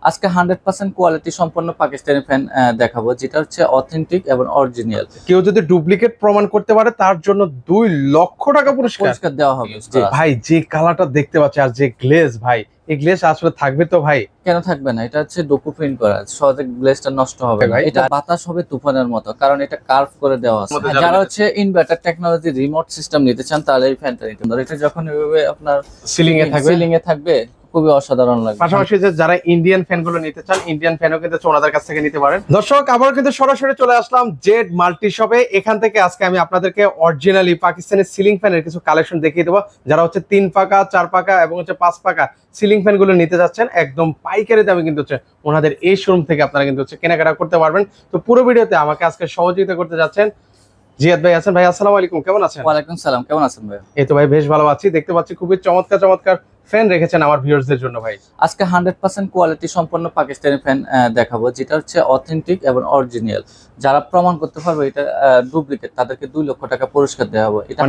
আজকে 100% কোয়ালিটি সম্পন্ন পাকিস্তানি ফ্যান দেখাবো, যেটা হচ্ছে অথেন্টিক এবং অরিজিনাল। কেউ যদি ডুপ্লিকেট প্রমাণ করতে পারে তার জন্য 2 লক্ষ টাকা পুরস্কার দেওয়া হবে। ভাই যে কালারটা দেখতে পাচ্ছি আর যে গ্লেজ, ভাই এই গ্লেজ আসলে থাকবে তো ভাই? কেন থাকবে না? এটা হচ্ছে ডোকো প্রিন্ট করা, সহজে গ্লেজটা নষ্ট হবে না। এটা বাতাস হবে তুফানের মতো, কারণ এটা কার্ভ করে দেওয়া আছে। যারা হচ্ছে ইনভার্টার টেকনোলজি রিমোট সিস্টেম নিতে চান তাহলে এই ফ্যানটা নিতে পারেন। এটা যখন এভাবে আপনার সিলিং এ থাকবে খুবই অসাধারণ লাগবে। পাশাপাশি যে যারা ইন্ডিয়ান ফ্যান গুলো নিতে চান, ইন্ডিয়ান ফ্যানও কিন্তু ওনাদের কাছ থেকে নিতে পারেন। দর্শক, আবার কিন্তু সরাসরি চলে আসলাম জেড মাল্টি শপে। এখান থেকে আজকে আমি আপনাদেরকে অরিজিনালি পাকিস্তানি সিলিং ফ্যানের কিছু কালেকশন দেখিয়ে দেবো। যারা হচ্ছে 3 পাকা 4 পাকা এবং হচ্ছে 5 পাকা সিলিং ফ্যান গুলো নিতে যাচ্ছেন, একদম পাইকারি দামে কিন্তু হচ্ছে ওনাদের এই শোরুম থেকে আপনারা কিন্তু হচ্ছে কেনাকাটা করতে পারবেন। তো পুরো ভিডিওতে আমাকে আজকে সহযোগিতা করতে যাচ্ছেন জিয়াদ ভাই আছেন। ভাই আসসালামু আলাইকুম, কেমন আছেন? ওয়ালাইকুম সালাম, কেমন আছেন ভাই? এই তো ভাই বেশ ভালো আছি। দেখতে পাচ্ছি খুবই চমৎকার চমৎকার ফ্যান রেখেছেন আমার ভিউয়ার্সদের জন্য। ভাই আজকে 100% কোয়ালিটি সম্পন্ন পাকিস্তানি ফ্যান দেখাবো, যেটা হচ্ছে অথেন্টিক এবং অরিজিনাল। যারা প্রমাণ করতে পারবে এটা ডুপ্লিকেট, তাদেরকে 2 লক্ষ টাকা পুরস্কার দেওয়া হবে। এটা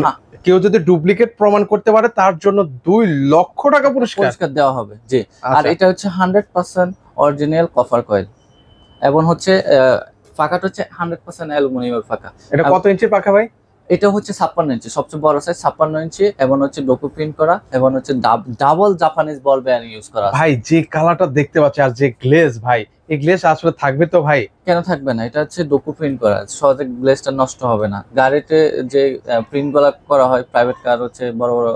কেউ যদি ডুপ্লিকেট প্রমাণ করতে পারে তার জন্য 2 লক্ষ টাকা পুরস্কার দেওয়া হবে। জি, আর এটা হচ্ছে 100% অরিজিনাল কপার কয়েল এবং হচ্ছে পাকাটা হচ্ছে 100% অ্যালুমিনিয়ামের পাকা। এটা কত ইঞ্চির পাকা ভাই? এটা হচ্ছে 56 ইঞ্চি, সবচেয়ে বড় সাইজ 56 ইঞ্চি, এবং হচ্ছে ডোকো প্রিন্ট করা এবং হচ্ছে ডাবল জাপানিজ বল বেয়ারিং ইউজ করা। ভাই যে কালারটা দেখতে পাচ্ছি আর যে গ্লেজ, ভাই এই গ্লেজ আসলে থাকবে তো ভাই? কেন থাকবে না? এটা হচ্ছে ডোকো প্রিন্ট করা, সহজে গ্লেজটা নষ্ট হবে না। গাড়িতে যে প্রিন্ট গুলো করা হয়, প্রাইভেট কার হচ্ছে বড় বড়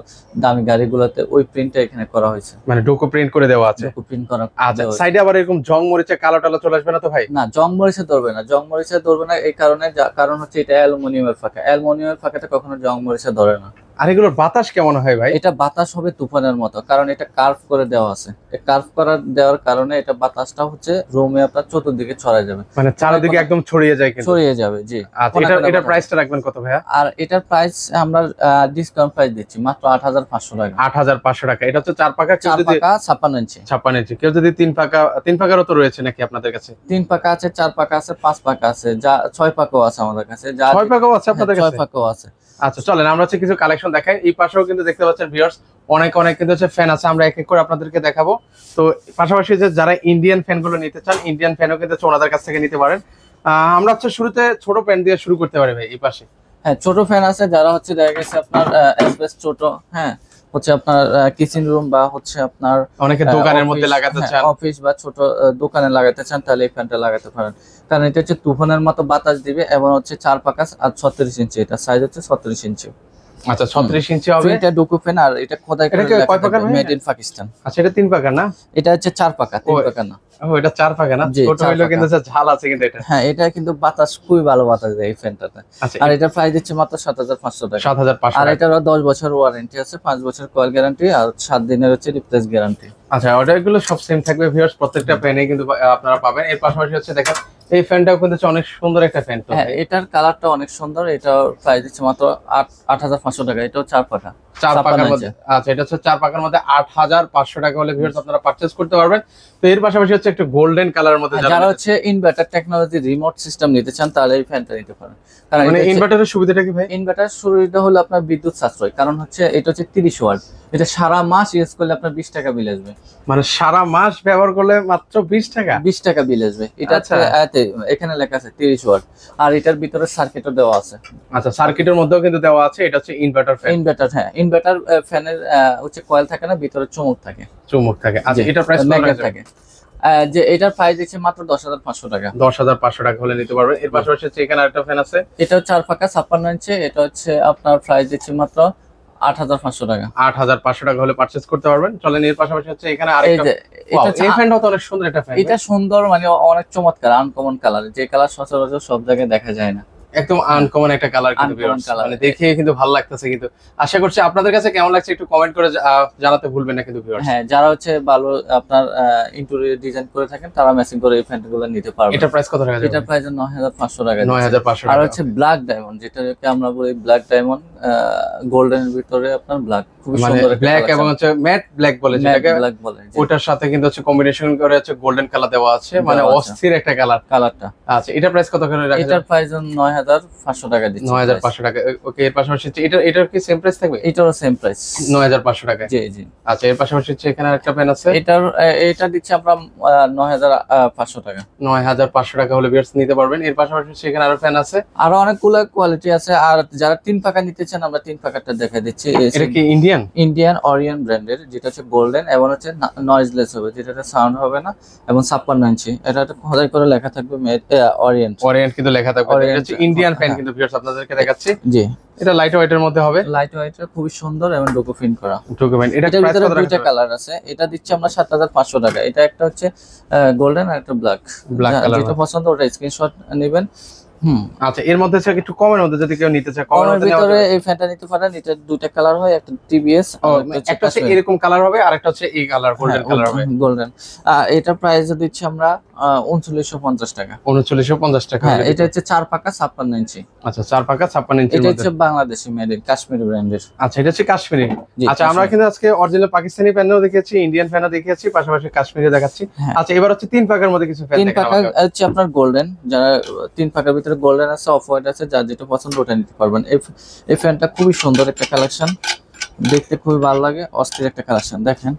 দামি গাড়িগুলোতে, ওই প্রিন্টটা এখানে করা হয়েছে। মানে ডোকো প্রিন্ট করে দেওয়া আছে। ডোকো প্রিন্ট করা। আচ্ছা, সাইডে আবার এরকম জং মরিচে কালো টালো চলে আসবে না তো ভাই? না, জং মরিচে ধরবে না, জং মরিচে ধরবে না এই কারণে, কারণ হচ্ছে এটা অ্যালুমিনিয়ামের ফাঁকা। অ্যালুমিনিয়ামের ফাঁকাটা কখনো জং মরিচে ধরে না। আর এগুলোর বাতাস কেমন হয় ভাই? এটা বাতাস হবে তুফানের মতো, কারণ এটা কার্ভ করে দেওয়া আছে। কার্ভ করা দেওয়ার কারণে এটা বাতাসটা হচ্ছে রুমে আপনার চতুর্দিকে ছড়ায় যাবে, মানে চারিদিকে একদম ছড়িয়ে যায়। কিন্তু ছড়িয়ে যাবে। জি। আচ্ছা, এটার প্রাইসটা রাখবেন কত ভাইয়া? আর এটার প্রাইস আমরা ডিসকাউন্ট প্রাইস দিচ্ছি মাত্র 8500 টাকা। 8500 টাকা। এটা হচ্ছে 4 পাকা, 4 পাকা 56 ইঞ্চি। 56 ইঞ্চি। কেউ যদি 3 পাকারও তো রয়েছে নাকি আপনাদের কাছে? 3 পাকা আছে, 4 পাকা আছে, 5 পাকা আছে, যা 6 পাকাও আছে আমাদের কাছে। 6 পাকাও আছে আপনাদের কাছে? 6 পাকাও আছে। আচ্ছা, চলেন আমরা হচ্ছে কিছু কালেকশন দেখাই। এই পাশেও কিন্তু দেখতে পাচ্ছেন ভিউয়ার্স অনেক কিন্তু হচ্ছে ফ্যান আছে, আমরা এক এক করে আপনাদেরকে দেখাবো। তো পাশাপাশি যে যারা ইন্ডিয়ান ফ্যান গুলো নিতে চান, ইন্ডিয়ান ফ্যানও কিন্তু ওনাদের কাছ থেকে নিতে পারেন। আমরা হচ্ছে শুরুতে ছোট ফ্যান দিয়ে শুরু করতে পারি ভাই। এই পাশে হ্যাঁ, ছোট ফ্যান আছে, যারা হচ্ছে দেখা গেছে আপনার স্পেস ছোট, হ্যাঁ হচ্ছে আপনার কিচেন রুম বা হচ্ছে আপনার অনেকে দোকানের মধ্যে লাগাতে চান, অফিস বা ছোট দোকানে লাগাতে চান, তাহলে এই ফ্যানটা লাগাতে পারেন। কারণ এটা হচ্ছে তুফানের মতো বাতাস দিবে এবং হচ্ছে 4 পাকা আর 36 ইঞ্চি। এটা সাইজ হচ্ছে 36 ইঞ্চি। আচ্ছা, 36 ইঞ্চি হবে। এটা ডোকো ফ্যান, আর এটা খোদাই করে কয় পাকা? Made in Pakistan. আচ্ছা, এটা 3 পাকা না? এটা হচ্ছে 4 পাকা, 3 পাকা না। ও, এটা 4 পাকা না? ছোট হইলো কিন্তু ঝাল আছে কিন্তু এটা। হ্যাঁ, এটা কিন্তু বাতাস খুবই ভালো বাতাস দেয় এই ফ্যানটাতে। আর এটা প্রাইস দিচ্ছে মাত্র 7500 টাকা। 7500। আর এটার 10 বছর ওয়ারেন্টি আছে, 5 বছর কয়েল গ্যারান্টি আর 7 দিনের হচ্ছে রিপ্লেস গ্যারান্টি। আচ্ছা, অর্ডারগুলো সব সেম থাকবে ভিউয়ার্স, প্রত্যেকটা ফ্যানে কিন্তু আপনারা পাবেন। এর পাশাপাশি হচ্ছে দেখেন এই ফ্যানটাও কিন্তু অনেক সুন্দর একটা ফ্যান। তো হ্যাঁ, এটার কালারটা অনেক সুন্দর। এটা প্রাইস দিচ্ছে মাত্র 8500 টাকা। এটাও 4 পাকা, 4 পাকার মধ্যে। আচ্ছা, এটা হচ্ছে 4 পাকার মধ্যে 8500 টাকা হলে ভিউয়ার্স আপনারা পারচেজ করতে পারবেন। তো এর পাশাপাশি হচ্ছে একটু গোল্ডেন কালারের মধ্যে যারা হচ্ছে ইনভার্টার টেকনোলজি রিমোট সিস্টেম নিতে চান, তাহলে এই ফ্যানটা নিতে পারেন। কারণ মানে ইনভার্টারের সুবিধাটা কি ভাই? ইনভার্টার সুবিধা হলো আপনার বিদ্যুৎ সাশ্রয়, কারণ হচ্ছে এটা হচ্ছে 30 ওয়াট। এটা সারা মাস ইউজ করলে আপনার 20 টাকা বিল আসবে। মানে সারা মাস ব্যবহার করলে মাত্র 20 টাকা? 20 টাকা বিল আসবে। এটা এখানে লেখা আছে 30 ওয়াট, আর এটার ভিতরে সার্কিটও দেওয়া আছে। আচ্ছা, সার্কিটের মধ্যেও কিন্তু দেওয়া আছে। এটা হচ্ছে ইনভার্টার ফ্যান। ইনভার্টার, হ্যাঁ, ইনভার্টার ফ্যানের হচ্ছে কয়েল থাকে না, ভিতরে চুম্বক থাকে। চুম্বক থাকে। আচ্ছা, এটার প্রাইস কত থাকে? যে এটার প্রাইস দিচ্ছে মাত্র 10500 টাকা। 10500 টাকা হলে নিতে পারবেন। এর পাশাপাশি হচ্ছে এখানে আরেকটা ফ্যান আছে। এটা 4 পাকা 56 ইঞ্চি। এটা হচ্ছে আপনার প্রাইস দিচ্ছে মাত্র 8500 টাকা। 8500 টাকা হলে পারচেজ করতে পারবেন। চলেন এর পাশাপাশি হচ্ছে এখানে আরেকটা। এই ফ্যানটা তো অনেক সুন্দর একটা ফ্যান। এটা সুন্দর, মানে অনেক চমৎকার, আনকমন কালার, যে কালার সচরাচর সব জায়গায় দেখা যায় না। একদম আনকমন একটা কালার, কিন্তু মানে দেখে কিন্তু ভালো লাগতেছে। কিন্তু আশা করছি আপনাদের কাছে কেমন লাগছে একটু কমেন্ট করে জানাতে ভুলবেন না কিন্তু ভিউয়ার্স। হ্যাঁ, যারা হচ্ছে ভালো আপনার ইন্টেরিয়র ডিজাইন করে থাকেন, তারা ম্যাচিং করে এই ফ্যানগুলো নিতে পারবেন। এটা প্রাইস কত টাকা? এটা প্রাইস 9500 টাকা। 9500 টাকা। আর হচ্ছে ব্ল্যাক ডায়মন্ড, যেটাকে আমরা বলি ব্ল্যাক ডায়মন্ড, গোল্ডেনের ভিতরে আপনার ব্ল্যাক, খুব সুন্দর ব্ল্যাক এবং হচ্ছে ম্যাট ব্ল্যাক বলে, যেটাকে ব্ল্যাক বলে। ওটার সাথে কিন্তু হচ্ছে কম্বিনেশন করে হচ্ছে গোল্ডেন কালার দেওয়া আছে, মানে অস্থির একটা কালারটা। কালারটা। আচ্ছা, এটা প্রাইস কত করে রাখা? এটার প্রাইস 9,500 টাকা দিচ্ছি। 9,500 টাকা। ওকে, এর পাশাপাশি এটার কি সেম প্রাইস থাকবে? এটারও সেম প্রাইস 9,500 টাকা। জি জি। আচ্ছা, এর পাশাপাশি হচ্ছে এখানে আরেকটা ফ্যান আছে, এটা দিচ্ছি আমরা 9,500 টাকা। 9,500 টাকা হলে ভিউয়ার্স নিতে পারবেন। এর পাশাপাশি হচ্ছে এখানে আরো ফ্যান আছে, আরো অনেকগুলো কোয়ালিটি আছে। আর যারা 3 পাকা নিতে চান আমরা 3 পাকাটা দেখাই দিচ্ছি। এটা কি ইন্ডিয়ান অরিয়ন ব্র্যান্ডের, যেটা হচ্ছে গোল্ডেন এবং হচ্ছে নয়েজলেস হবে, যেটাতে সাউন্ড হবে না, এবং 56 ইঞ্চি। এটা খোদাই করে লেখা থাকবে অরিয়েন্ট কিন্তু লেখা থাকবে। এটা হচ্ছে ইন্ডিয়ান ফ্যান কিন্তু ভিউয়ার্স আপনাদেরকে দেখাচ্ছি। জি, এটা লাইট ওয়েটের মধ্যে হবে, লাইট ওয়েটের, খুবই সুন্দর এবং ডকুমেন্ট করা। এটার এটার প্রাইস ভিতরে কত দুইটা টাকা? কালার আছে। এটা দিচ্ছি আমরা 7,500 টাকা। এটা একটা হচ্ছে গোল্ডেন আর একটা ব্ল্যাক কালার। যেটা পছন্দ ওটা স্ক্রিনশট নেবেন। আচ্ছা, এর মধ্যে হচ্ছে একটু কমের মধ্যে যদি কেউ নিতে চায়, কমের ভিতরে এই ফ্যানটা নিতে পারেন। এটা দুইটা কালার হয়, একটা টিবিএস, একটা হচ্ছে এরকম কালার হবে আর একটা হচ্ছে এই কালার, গোল্ডেন কালার হবে। গোল্ডেন। এটা প্রাইস দিচ্ছি আমরা 3950 টাকা। 3950 টাকা। হ্যাঁ, এটা হচ্ছে 4 পাকা 56 ইঞ্চি। আচ্ছা, 4 পাকা 56 ইঞ্চির এটা মধ্যে। হচ্ছে বাংলাদেশি মেড ইন কাশ্মীর ব্র্যান্ডের। আচ্ছা, এটা হচ্ছে কাশ্মীরি। জি, আচ্ছা, আমরা কিন্তু আজকে অরিজিনাল পাকিস্তানি ফ্যানও দেখিয়েছি, ইন্ডিয়ান ফ্যানও দেখিয়েছি, পাশাপাশি কাশ্মীরি দেখাচ্ছি। হ্যাঁ। আচ্ছা, এবার হচ্ছে 3 পাকার মধ্যে কিছু ফ্যান 3 দেখাবো। পাকা হচ্ছে আপনার গোল্ডেন, যারা 3 পাকার ভিতরে গোল্ডেন আছে, অফ হোয়াইট আছে, যার যেটা পছন্দ ওটা নিতে পারবেন। এই ফ্যানটা খুবই সুন্দর একটা কালেকশন, দেখতে খুবই ভালো লাগে, অস্থির একটা কালেকশন। দেখেন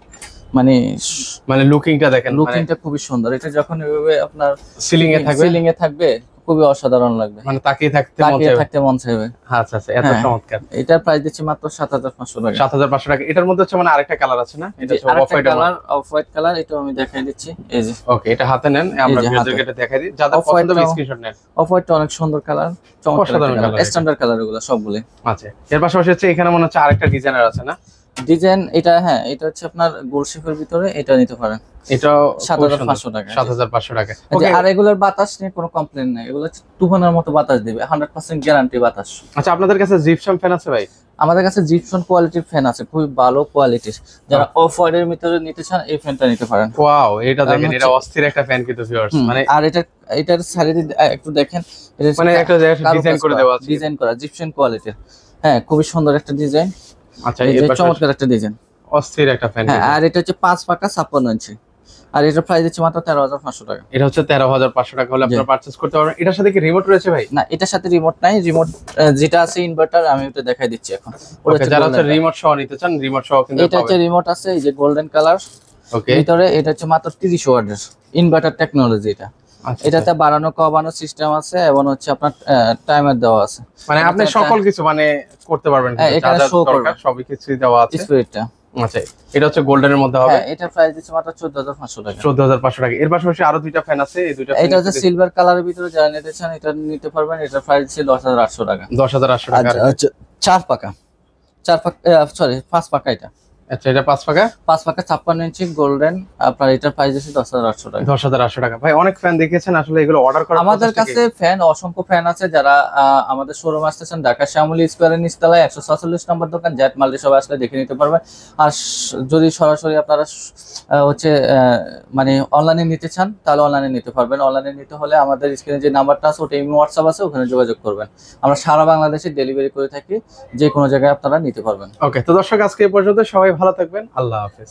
মানে লুকিংটা দেখেন, লুকিংটা খুবই সুন্দর। এটা যখন এভাবে আপনার সিলিং এ থাকবে খুবই অসাধারণ লাগবে, মানে তাকিয়ে থাকতে মন চাইবে। আচ্ছা আচ্ছা, এত চমৎকার। এটার প্রাইস দিচ্ছি মাত্র 7,500 টাকা। 7,500 টাকা। এটার মধ্যে হচ্ছে মানে আরেকটা কালার আছে না? এটা হচ্ছে অফ হোয়াইট কালার, এটা আমি দেখাই দিচ্ছি। এই যে, ওকে, এটা হাতে নেন, আমরা ভিডিওতে এটা দেখাই দিই, যাদের পছন্দ হবে স্ক্রিনশট নেন। অফ হোয়াইটটা অনেক সুন্দর কালার, চমৎকার কালার, স্ট্যান্ডার্ড কালার এগুলো সবগুলো। আচ্ছা, এর পাশাপাশি হচ্ছে এখানে মনে হচ্ছে আরেকটা ডিজাইনার আছে না? ডিজাইন এটা, হ্যাঁ, এটা হচ্ছে আপনার গোল শেপের ভিতরে, এটা নিতে পারেন। এটা 7,500 টাকা। 7,500 টাকা। ওকে, আর এগুলোর বাতাস নিয়ে কোনো কমপ্লেইন নাই, এগুলো তুফানের মতো বাতাস দিবে, 100% গ্যারান্টি বাতাস। আচ্ছা, আপনাদের কাছে জিপসাম ফ্যান আছে ভাই? আমাদের কাছে জিপসন কোয়ালিটির ফ্যান আছে, খুবই ভালো কোয়ালিটির। যারা অফ হোয়াইটের ভিতরে নিতে চান এই ফ্যানটা নিতে পারেন। ওয়াও, এটা দেখেন, এটা অস্থির একটা ফ্যান কিন্তু ভিউয়ার্স। মানে আর এটার সাইডে একটু দেখেন, এটা মানে একটা ডিজাইন করে দেওয়া আছে, ডিজাইন করা জিপসন কোয়ালিটির। হ্যাঁ, খুবই সুন্দর একটা ডিজাইন। আচ্ছা, এই চমৎকার একটা ডিজাইন, অস্থির একটা ফ্যান। হ্যাঁ, আর এটা হচ্ছে 5 পাকা 56 ইঞ্চি, আর এটার প্রাইস হচ্ছে মাত্র 13,500 টাকা। এটা হচ্ছে 13,500 টাকা হলে আপনারা পারচেজ করতে পারবেন। এটার সাথে কি রিমোট রয়েছে ভাই? না, এটার সাথে রিমোট নাই। রিমোট যেটা আছে ইনভার্টার, আমি ওটা দেখাই দিচ্ছি এখন। যারা হচ্ছে রিমোট সহ নিতে চান, রিমোট সহ কিন্তু এটা হচ্ছে রিমোট আছে, এই যে গোল্ডেন কালার। ওকে, ভিতরে এটা হচ্ছে মাত্র 30 ওয়াটের ইনভার্টার টেকনোলজি। এটাতে বাড়ানো কমানো সিস্টেম আছে এবং হচ্ছে আপনার টাইমার দেওয়া আছে, মানে আপনি সকল কিছু মানে করতে পারবেন, এখানে শো করবে সবই কিছু দেওয়া আছে স্পিরিটটা। আচ্ছা, এটা হচ্ছে গোল্ডেনের মধ্যে হবে। হ্যাঁ, এটা প্রাইস দিচ্ছে মাত্র 14,500 টাকা। 14,500 টাকা। এর পাশাপাশি আরো দুইটা ফ্যান আছে, এই দুইটা এটা হচ্ছে সিলভার কালারের ভিতরে, যারা নিতে চান এটা নিতে পারবেন। এটা প্রাইস দিচ্ছে 10,800 টাকা। 10,800 টাকা। আচ্ছা, 4 পাকা 5 পাকা এটা। আচ্ছা, এটা 5 পাকা 56 ইঞ্চি গোল্ডেন, আপনার এটার প্রাইস দিচ্ছে 10,800 টাকা। 10,800 টাকা। ভাই, অনেক ফ্যান দেখেছেন, আসলে এগুলো অর্ডার করা আমাদের কাছে ফ্যান অসংখ্য ফ্যান আছে। যারা আমাদের শোরুম আসতেছেন, ঢাকা শ্যামলী স্কয়ারের নিচতলায় 146 নম্বর দোকান জেড মাল্টি শপে আসলে দেখে নিতে পারবেন। আর যদি সরাসরি আপনারা হচ্ছে মানে অনলাইনে নিতে চান, তাহলে অনলাইনে নিতে পারবেন। অনলাইনে নিতে হলে আমাদের স্ক্রিনে যে নাম্বারটা আছে ওটা ইমো হোয়াটসঅ্যাপ আছে, ওখানে যোগাযোগ করবেন। আমরা সারা বাংলাদেশে ডেলিভারি করে থাকি, যে কোনো জায়গায় আপনারা নিতে পারবেন। ওকে, তো দর্শক, আজকে এই পর্যন্ত। সবাই ভালো থাকবেন, আল্লাহ হাফেজ।